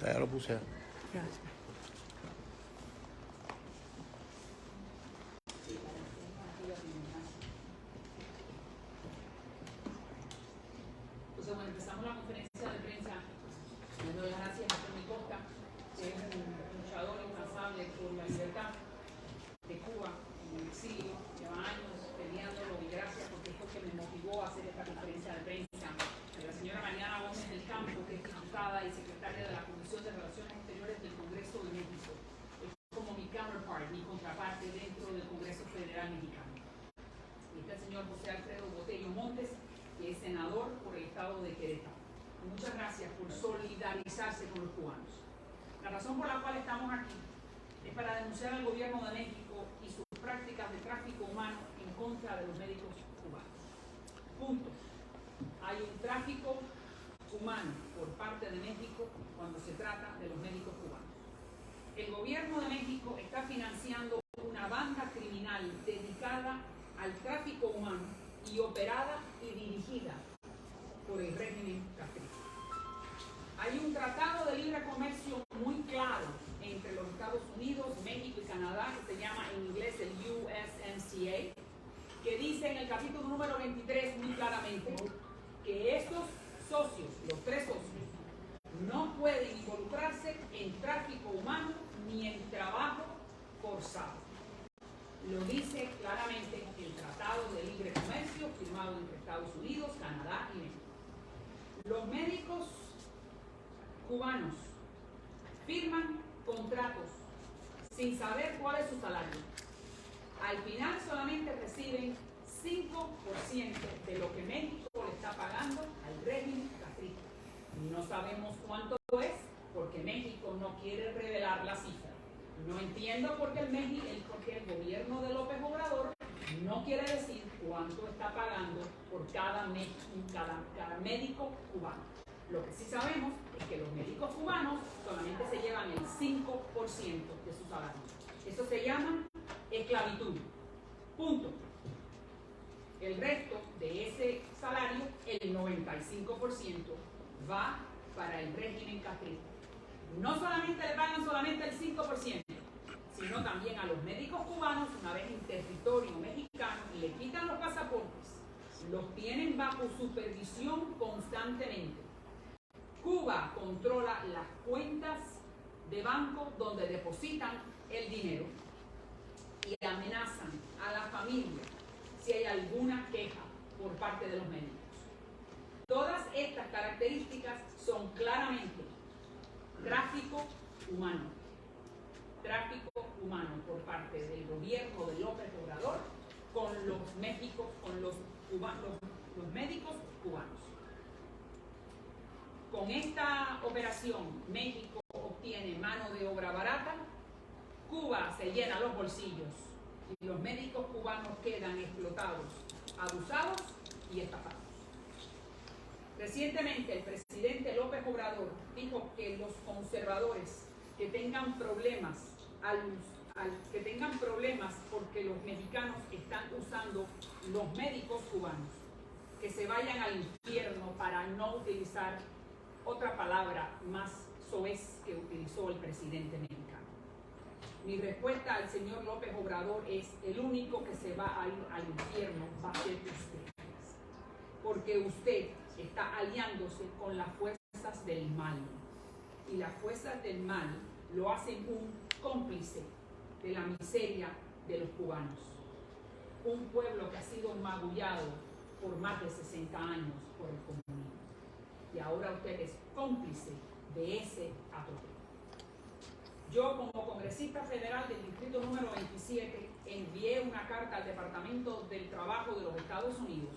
Ya lo puse. Gracias. Entonces, bueno, empezamos la conferencia de prensa. Le doy las gracias a Tony Costa, que es un luchador incansable por la libertad de Cuba en el exilio. Lleva años peleándolo y gracias porque es lo que me motivó a hacer esta conferencia de prensa. La señora Mariana Gómez del Campo, que es diputada y secretaria de la Comisión de Relaciones Exteriores del Congreso de México, es como mi counterpart, mi contraparte dentro del Congreso Federal Mexicano. Y está el señor José Alfredo Botello Montes, que es senador por el estado de Querétaro. Muchas gracias por solidarizarse con los cubanos. La razón por la cual estamos aquí es para denunciar al gobierno de México y sus prácticas de tráfico humano en contra de los médicos cubanos. Punto. Hay un tráfico humano por parte de México cuando se trata de los médicos cubanos. El gobierno de México está financiando una banda criminal dedicada al tráfico humano y operada y dirigida por el régimen castrista. Hay un tratado de libre comercio muy claro entre los Estados Unidos, México y Canadá, que se llama en inglés el USMCA, que dice en el capítulo número 23 muy claramente que estos socios, los tres socios, no pueden involucrarse en tráfico humano ni en trabajo forzado. Lo dice claramente el Tratado de Libre Comercio firmado entre Estados Unidos, Canadá y México. Los médicos cubanos firman contratos sin saber cuál es su salario. Al final solamente reciben 5% de lo que México le está pagando al régimen castrista. No sabemos cuánto es porque México no quiere revelar la cifra. No entiendo por qué el gobierno de López Obrador no quiere decir cuánto está pagando por cada médico cubano. Lo que sí sabemos es que los médicos cubanos solamente se llevan el 5% de su salario. Eso se llama esclavitud. Punto. El resto de ese salario, el 95%, va para el régimen castrista. No solamente le pagan solamente el 5%, sino también a los médicos cubanos, una vez en territorio mexicano, le quitan los pasaportes, los tienen bajo supervisión constantemente. Cuba controla las cuentas de banco donde depositan el dinero y amenazan a la familia si hay alguna queja por parte de los médicos. Todas estas características son claramente tráfico humano. Tráfico humano por parte del gobierno de López Obrador con los médicos cubanos. Con esta operación, México obtiene mano de obra barata, Cuba se llena los bolsillos y los médicos cubanos quedan explotados, abusados y estafados. Recientemente el presidente López Obrador dijo que los conservadores que tengan problemas porque los mexicanos están usando los médicos cubanos, que se vayan al infierno, para no utilizar otra palabra más soez que utilizó el presidente mexicano. Mi respuesta al señor López Obrador es: el único que se va a ir al infierno va a ser usted, porque usted está aliándose con las fuerzas del mal, y las fuerzas del mal lo hacen un cómplice de la miseria de los cubanos, un pueblo que ha sido magullado por más de 60 años por el comunismo, y ahora usted es cómplice de ese atropello. Yo, como congresista federal del distrito número 27, envié una carta al Departamento del Trabajo de los Estados Unidos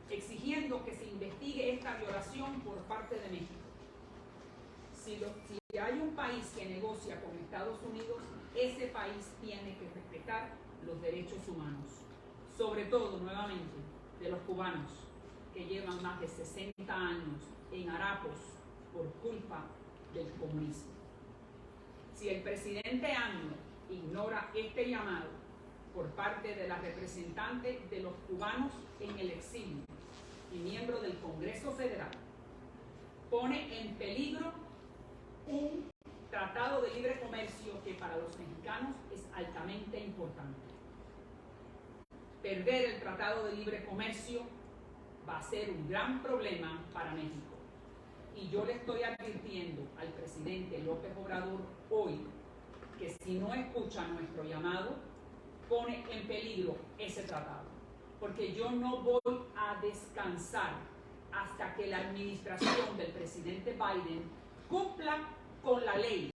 exigiendo que se investigue esta violación por parte de México. Si hay un país que negocia con Estados Unidos, ese país tiene que respetar los derechos humanos, sobre todo, nuevamente, de los cubanos, que llevan más de 60 años en harapos por culpa del comunismo. Si el presidente AMLO ignora este llamado por parte de la representante de los cubanos en el exilio y miembro del Congreso Federal, pone en peligro un tratado de libre comercio que para los mexicanos es altamente importante. Perder el tratado de libre comercio va a ser un gran problema para México. Y yo le estoy advirtiendo al presidente López Obrador hoy que si no escucha nuestro llamado, pone en peligro ese tratado. Porque yo no voy a descansar hasta que la administración del presidente Biden cumpla con la ley.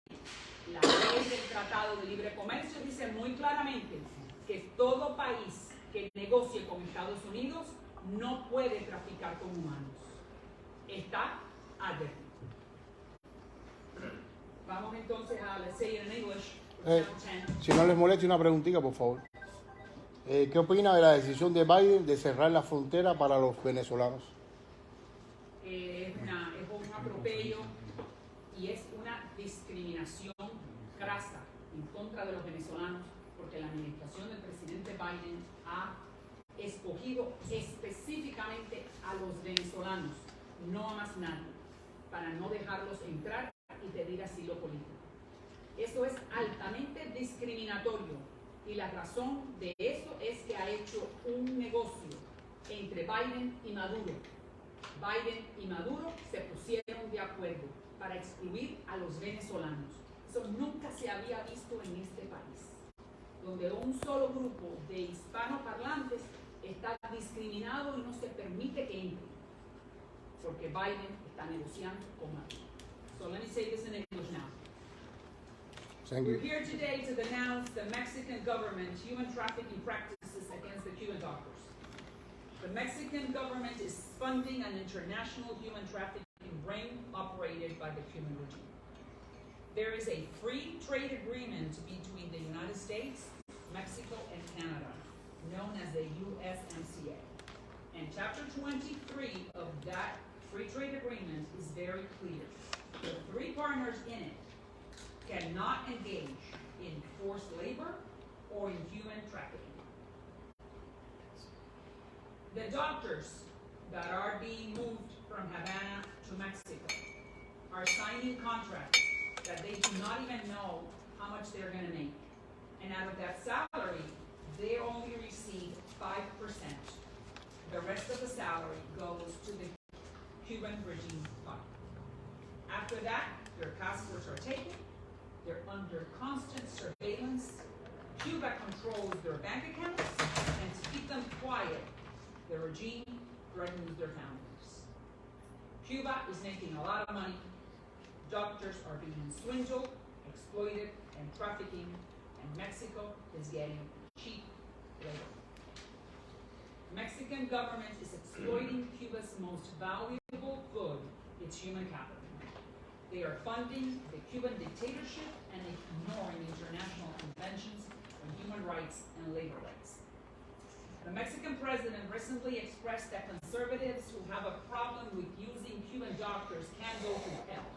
La ley del Tratado de Libre Comercio dice muy claramente que todo país que negocie con Estados Unidos no puede traficar con humanos. Está advertido. Vamos entonces a let's say it in English. Si no les molesta, una preguntita, por favor. ¿Qué opina de la decisión de Biden de cerrar la frontera para los venezolanos? Es un atropello y es una discriminación crasa en contra de los venezolanos, porque la administración del presidente Biden ha escogido específicamente a los venezolanos, no a más nadie, para no dejarlos entrar y pedir asilo político. Eso es altamente discriminatorio y la razón de eso es que ha hecho un negocio entre Biden y Maduro. Biden y Maduro se pusieron de acuerdo para excluir a los venezolanos. Eso nunca se había visto en este país, donde un solo grupo de hispanoparlantes está discriminado y no se permite que entre, porque Biden está negociando con Maduro. So let me say this in English now. Thank We're you. here today to denounce the Mexican government's human trafficking practices against the Cuban doctors. The Mexican government is funding an international human trafficking ring operated by the Cuban regime. There is a free trade agreement between the United States, Mexico, and Canada, known as the USMCA. And Chapter 23 of that free trade agreement is very clear. The three partners in it cannot engage in forced labor or in human trafficking. The doctors that are being moved from Havana to Mexico are signing contracts that they do not even know how much they're going to make. And out of that salary, they only receive 5%. The rest of the salary goes to the Cuban regime fund. After that, their passports are taken. They're under constant surveillance. Cuba controls their bank accounts, and to keep them quiet, the regime threatens their families. Cuba is making a lot of money. Doctors are being swindled, exploited, and trafficking, and Mexico is getting cheap labor. The Mexican government is exploiting Cuba's most valuable good, its human capital. They are funding the Cuban dictatorship and ignoring international conventions on human rights and labor rights. The Mexican president recently expressed that conservatives who have a problem with using Cuban doctors can go to hell.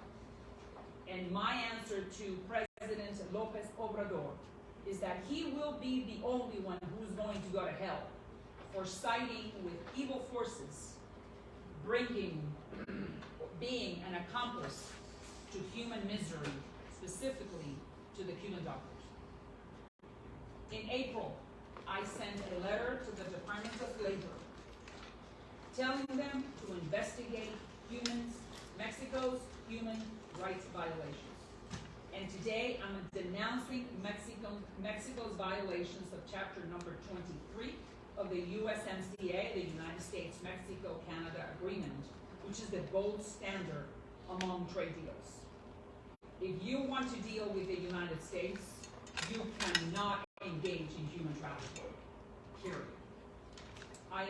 And my answer to President López Obrador is that he will be the only one who's going to go to hell for siding with evil forces, being an accomplice to human misery, specifically to the Cuban doctors. In April, I sent a letter to the Department of Labor telling them to investigate Mexico's human rights violations. And today I'm denouncing Mexico's violations of chapter number 23 of the USMCA, the United States-Mexico-Canada Agreement, which is the gold standard among trade deals. If you want to deal with the United States, you cannot engage in human trafficking, period. I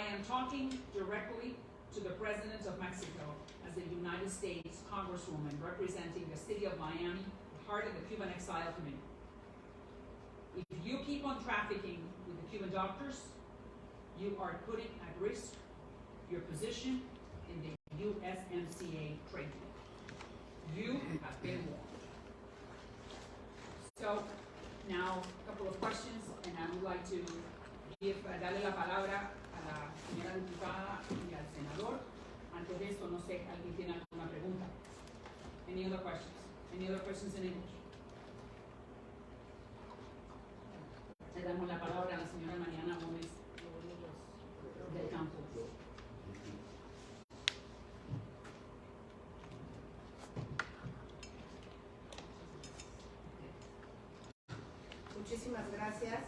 am talking directly to the President of Mexico as a United States Congresswoman representing the city of Miami, the heart of the Cuban Exile Committee. If you keep on trafficking with the Cuban doctors, you are putting at risk your position in the USMCA trade deal. You have been warned. So, now a couple of questions, and I would like to darle la palabra a la señora diputada y al senador Antes de esto, no sé, ¿alguien tiene alguna pregunta? Any other questions? Any other questions in English? Le damos la palabra a la señora Mariana Gómez del Campo. Muchísimas gracias.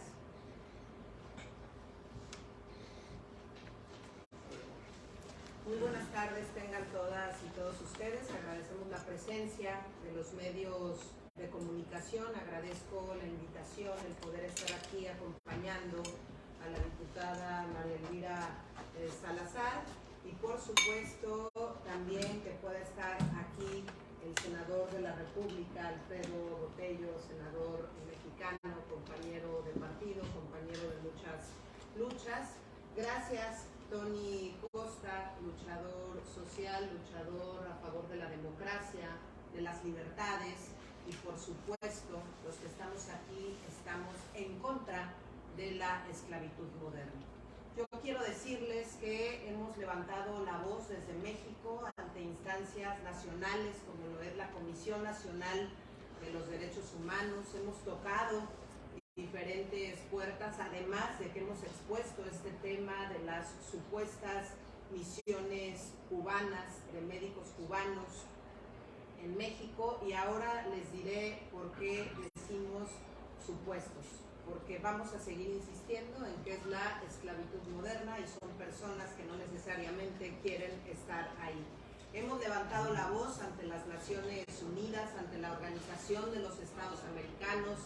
Muy buenas tardes tengan todas y todos ustedes. Agradecemos la presencia de los medios de comunicación. Agradezco la invitación, el poder estar aquí acompañando a la diputada María Elvira Salazar y por supuesto también que pueda estar aquí el senador de la República, Alfredo Botello, senador mexicano, compañero de partido, compañero de muchas luchas. Gracias, Tony Costa, luchador social, luchador a favor de la democracia, de las libertades y por supuesto los que estamos aquí estamos en contra de la esclavitud moderna. Yo quiero decirles que hemos levantado la voz desde México ante instancias nacionales como lo es la Comisión Nacional de los Derechos Humanos. Hemos tocado diferentes puertas, además de que hemos expuesto este tema de las supuestas misiones cubanas, de médicos cubanos en México, y ahora les diré por qué decimos supuestos. Porque vamos a seguir insistiendo en que es la esclavitud moderna y son personas que no necesariamente quieren estar ahí. Hemos levantado la voz ante las Naciones Unidas, ante la Organización de los Estados Americanos,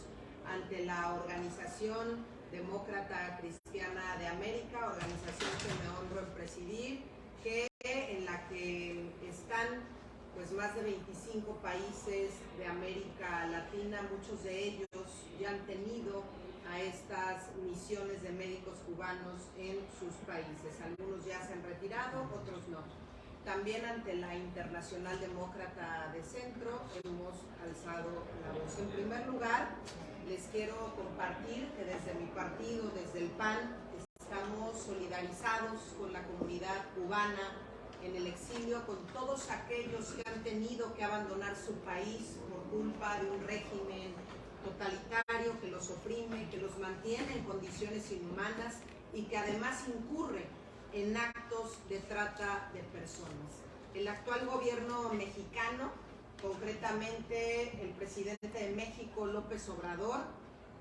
ante la Organización Demócrata Cristiana de América, organización que me honro en presidir, en la que están pues más de 25 países de América Latina. Muchos de ellos ya han tenido a estas misiones de médicos cubanos en sus países. Algunos ya se han retirado, otros no. También ante la Internacional Demócrata de Centro hemos alzado la voz. En primer lugar, les quiero compartir que desde mi partido, desde el PAN, estamos solidarizados con la comunidad cubana en el exilio, con todos aquellos que han tenido que abandonar su país por culpa de un régimen totalitario que los oprime, que los mantiene en condiciones inhumanas y que además incurre en actos de trata de personas. El actual gobierno mexicano, concretamente el presidente de México, López Obrador,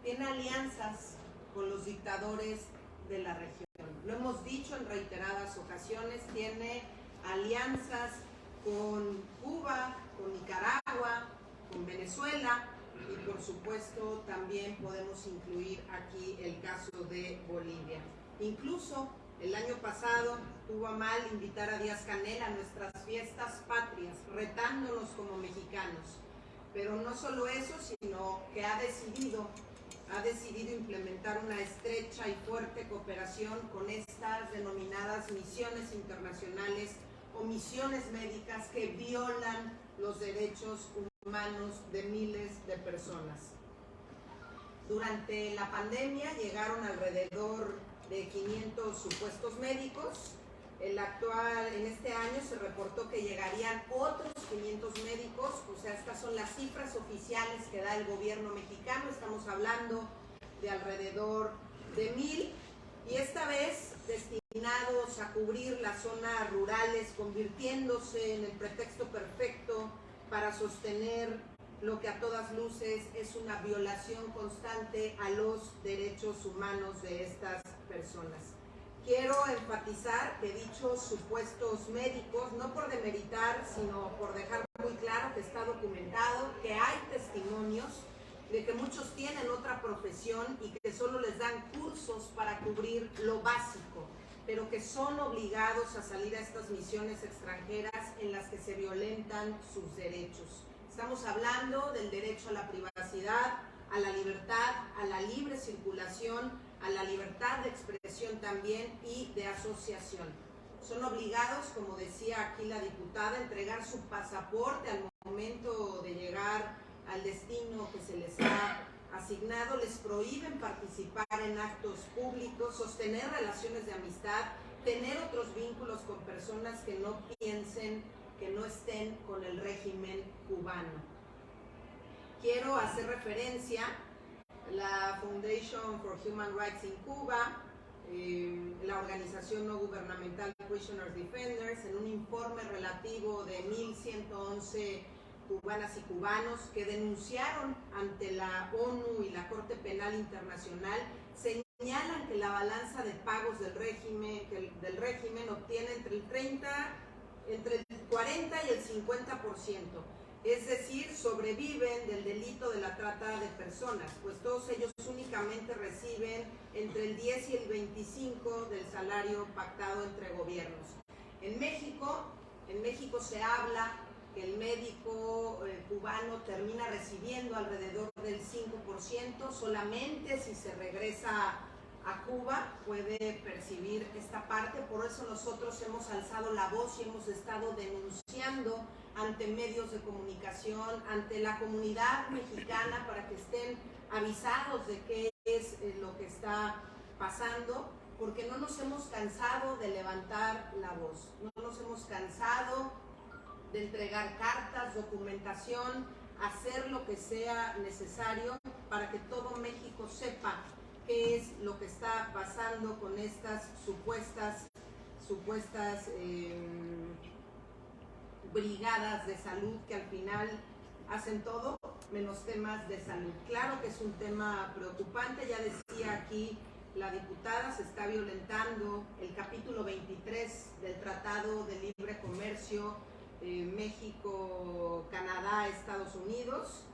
tiene alianzas con los dictadores de la región. Lo hemos dicho en reiteradas ocasiones, tiene alianzas con Cuba, con Nicaragua, con Venezuela y por supuesto también podemos incluir aquí el caso de Bolivia. Incluso el año pasado tuvo a mal invitar a Díaz-Canel a nuestras fiestas patrias, retándonos como mexicanos. Pero no solo eso, sino que ha decidido implementar una estrecha y fuerte cooperación con estas denominadas misiones internacionales o misiones médicas que violan los derechos humanos de miles de personas. Durante la pandemia llegaron alrededor de 500 supuestos médicos. En este año se reportó que llegarían otros 500 médicos, o sea, estas son las cifras oficiales que da el gobierno mexicano. Estamos hablando de alrededor de 1000 y esta vez destinados a cubrir las zonas rurales, convirtiéndose en el pretexto perfecto para sostener lo que a todas luces es una violación constante a los derechos humanos de estas personas. Quiero enfatizar que dichos supuestos médicos, no por demeritar, sino por dejar muy claro que está documentado, que hay testimonios de que muchos tienen otra profesión y que solo les dan cursos para cubrir lo básico, pero que son obligados a salir a estas misiones extranjeras en las que se violentan sus derechos. Estamos hablando del derecho a la privacidad, a la libertad, a la libre circulación, a la libertad de expresión también y de asociación. Son obligados, como decía aquí la diputada, a entregar su pasaporte al momento de llegar al destino que se les ha asignado. Les prohíben participar en actos públicos, sostener relaciones de amistad tener otros vínculos con personas que no piensen, que no estén con el régimen cubano. Quiero hacer referencia a la Foundation for Human Rights in Cuba, la organización no gubernamental Prisoners Defenders, en un informe relativo de 1.111 cubanas y cubanos que denunciaron ante la ONU y la Corte Penal Internacional, señalan que la balanza de pagos del régimen obtiene entre el 40 y el 50%. Es decir, sobreviven del delito de la trata de personas, pues todos ellos únicamente reciben entre el 10 y el 25 del salario pactado entre gobiernos. En México se habla que el médico cubano termina recibiendo alrededor del 5%, solamente si se regresa a Cuba puede percibir esta parte. Por eso nosotros hemos alzado la voz y hemos estado denunciando ante medios de comunicación, ante la comunidad mexicana, para que estén avisados de qué es lo que está pasando, porque no nos hemos cansado de levantar la voz, no nos hemos cansado de entregar cartas, documentación, hacer lo que sea necesario para que todo México sepa qué es lo que está pasando con estas supuestas brigadas de salud que al final hacen todo menos temas de salud. Claro que es un tema preocupante, ya decía aquí la diputada, se está violentando el capítulo 23 del Tratado de Libre Comercio México, Canadá, Estados Unidos,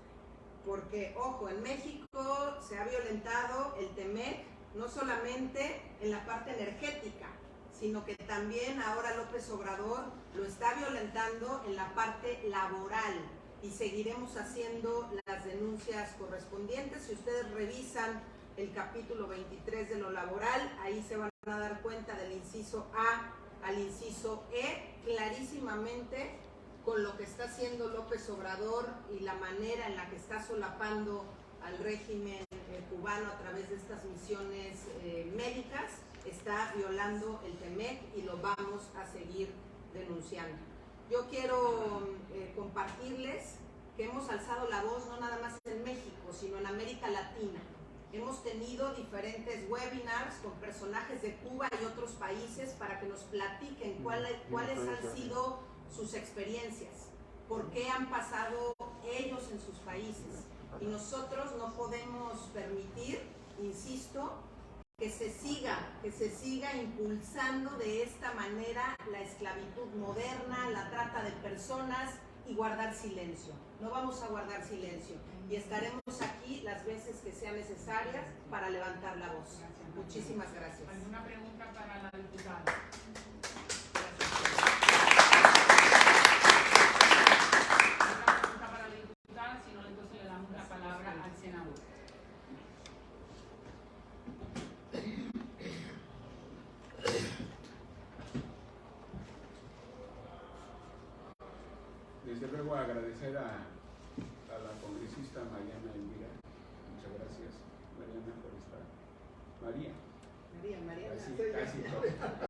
porque, ojo, en México se ha violentado el TEMEC, no solamente en la parte energética, sino que también ahora López Obrador lo está violentando en la parte laboral, y seguiremos haciendo las denuncias correspondientes. Si ustedes revisan el capítulo 23 de lo laboral, ahí se van a dar cuenta del inciso A al inciso E, clarísimamente con lo que está haciendo López Obrador y la manera en la que está solapando al régimen cubano a través de estas misiones médicas, está violando el TEMEC y lo vamos a seguir denunciando. Yo quiero compartirles que hemos alzado la voz no nada más en México, sino en América Latina. Hemos tenido diferentes webinars con personajes de Cuba y otros países para que nos platiquen cuáles han sido sus experiencias, por qué han pasado ellos en sus países. Y nosotros no podemos permitir, insisto, que se siga impulsando de esta manera la esclavitud moderna, la trata de personas y guardar silencio. No vamos a guardar silencio y estaremos aquí las veces que sean necesarias para levantar la voz. Muchísimas gracias. ¿Alguna pregunta para la diputada? ¿Alguna pregunta para la diputada? Si no, entonces le damos la palabra al senador. Desde luego agradecer a la congresista Mariana Elvira. Muchas gracias, Mariana, por estar. Mariana,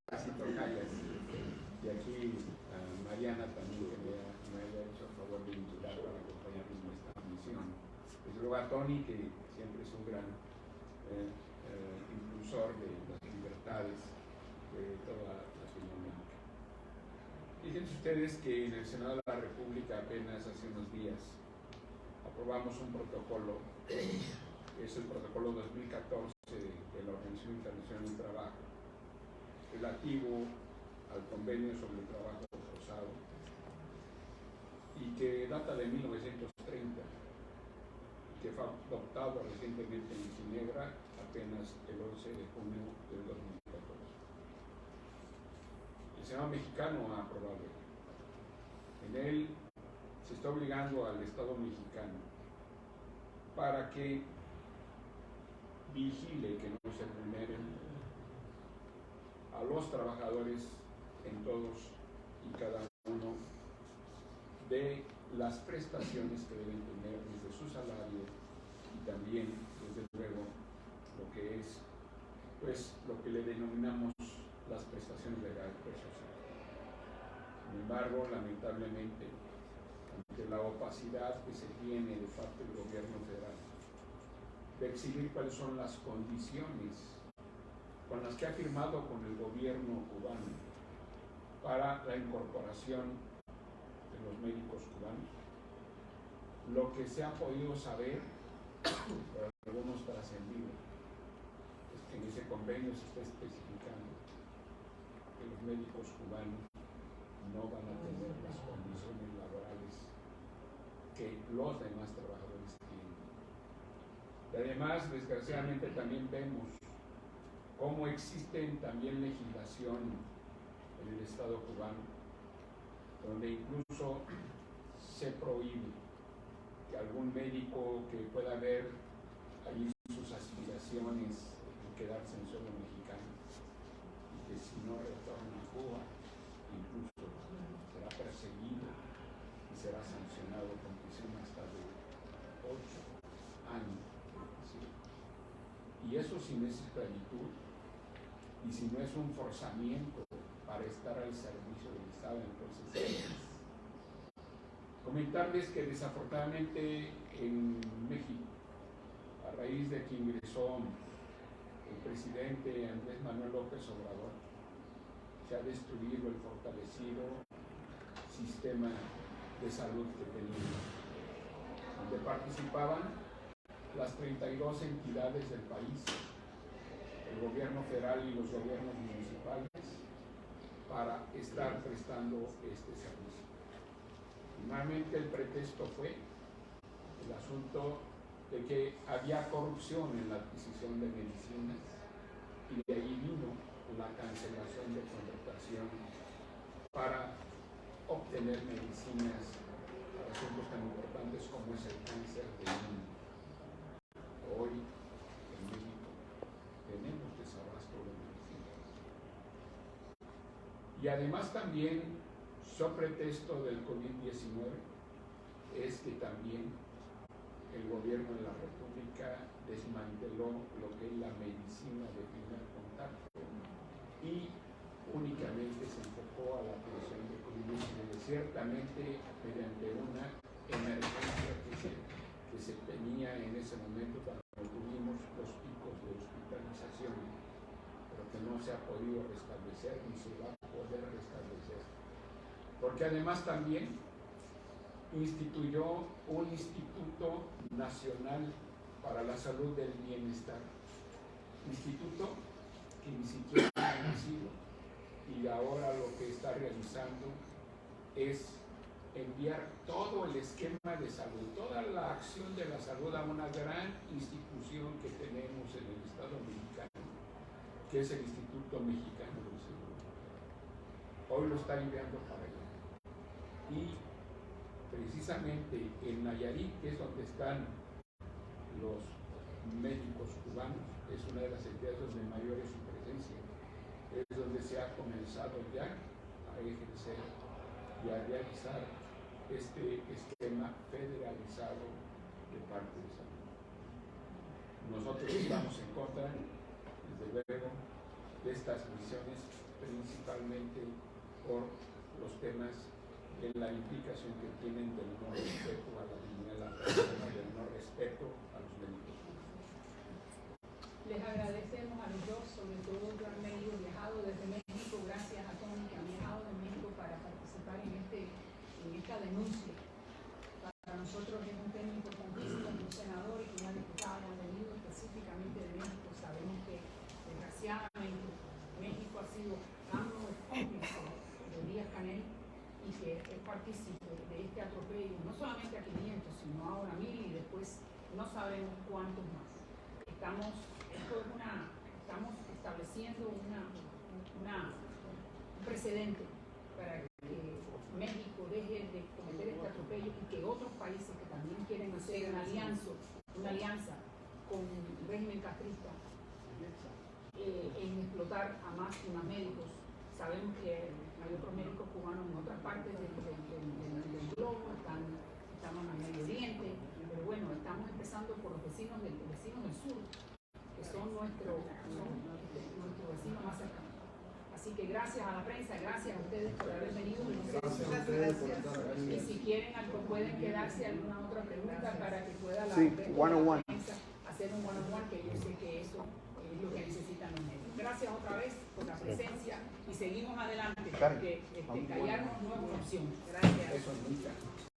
casi tocayas. Y aquí Mariana también, que me haya hecho el favor de invitar para acompañarnos en esta misión. Desde luego a Tony, que siempre es un gran impulsor de las libertades de toda Latinoamérica. Fíjense ustedes que en el Senado de la República apenas hace unos días aprobamos un protocolo, que es el protocolo 2014 de la Organización Internacional del Trabajo, relativo al convenio sobre el trabajo forzado, y que data de 1930, que fue adoptado recientemente en Ginebra apenas el 11 de junio del 2014. El Senado mexicano ha aprobado. En él se está obligando al Estado mexicano para que vigile que no se vulneren a los trabajadores en todos y cada uno de las prestaciones que deben tener desde su salario y también, desde luego, lo que es, pues, lo que le denominamos las prestaciones de carácter social. Sin embargo, lamentablemente, ante la opacidad que se tiene de parte del gobierno federal de exhibir cuáles son las condiciones con las que ha firmado con el gobierno cubano para la incorporación de los médicos cubanos, lo que se ha podido saber, por algunos trascendido, es que en ese convenio se está especificando que los médicos cubanos no van a tener las condiciones laborales que los demás trabajadores tienen. Y además, desgraciadamente, también vemos cómo existen también legislación en el Estado cubano, donde incluso se prohíbe que algún médico que pueda ver allí sus aspiraciones en quedarse en suelo mexicano, y que si no retorna a Cuba, incluso será perseguido y será sancionado con prisión hasta de 8 años. ¿Sí? Y eso sin esa esclavitud, y si no es un forzamiento para estar al servicio del Estado, entonces comentarles que desafortunadamente en México, a raíz de que ingresó el presidente Andrés Manuel López Obrador, se ha destruido el fortalecido sistema de salud que teníamos, donde participaban las 32 entidades del país, el gobierno federal y los gobiernos municipales, para estar prestando este servicio. Finalmente el pretexto fue el asunto de que había corrupción en la adquisición de medicinas, y de ahí vino la cancelación de contratación para obtener medicinas para asuntos tan importantes como es el cáncer de niño. Hoy en México tenemos desabasto de medicinas. Y además también, sobre pretexto del COVID-19, es que también el gobierno de la República desmanteló lo que es la medicina de primer contacto y únicamente se enfocó a la atención de COVID-19, ciertamente mediante una emergencia que se tenía en ese momento cuando tuvimos los picos de hospitalización, pero que no se ha podido restablecer ni se va a poder restablecer. Porque además también instituyó un Instituto Nacional para la Salud del Bienestar, instituto que ni siquiera ha nacido, y ahora lo que está realizando es enviar todo el esquema de salud, toda la acción de la salud a una gran institución que tenemos en el Estado mexicano, que es el Instituto Mexicano del Seguro. Hoy lo está enviando para allá. Y precisamente en Nayarit, que es donde están los médicos cubanos, es una de las entidades donde mayor es su presencia, es donde se ha comenzado ya a ejercer y a realizar este esquema federalizado de parte de salud. Nosotros estamos en contra, desde luego, de estas misiones, principalmente por los temas de la implicación que tienen del no respeto a la dignidad de la persona, del no respeto a los médicos. Les agradecemos a los dos, sobre todo yo haberme viajado desde México, gracias a Tony que ha viajado de México para participar en esta denuncia. Para nosotros es un tema importantísimo, un senador y una diputada han venido específicamente de México. Sabemos que desgraciadamente México ha sido tan cómplice de Díaz-Canel y que es partícipe de este atropello, no solamente a 500, sino ahora 1000 y después no sabemos cuántos más. Estamos estableciendo un precedente para que México deje de cometer este atropello y que otros países que también quieren hacer una alianza con el régimen castrista en explotar a más y más médicos. Sabemos que hay otros médicos cubanos en otras partes del globo, estamos en el Medio Oriente, pero bueno, estamos empezando por los vecinos del sur, que son nuestro vecino más cercano. Así Así que gracias a la prensa, gracias a ustedes por haber venido. Muchas gracias. Y si quieren algo, pueden quedarse alguna otra pregunta para que pueda la, Sí, prensa one-on-one. hacer un one-on-one, que yo sé que eso es lo que necesitan los medios. Gracias otra vez por la presencia y seguimos adelante, porque callarnos no es una opción. Gracias. Eso nunca.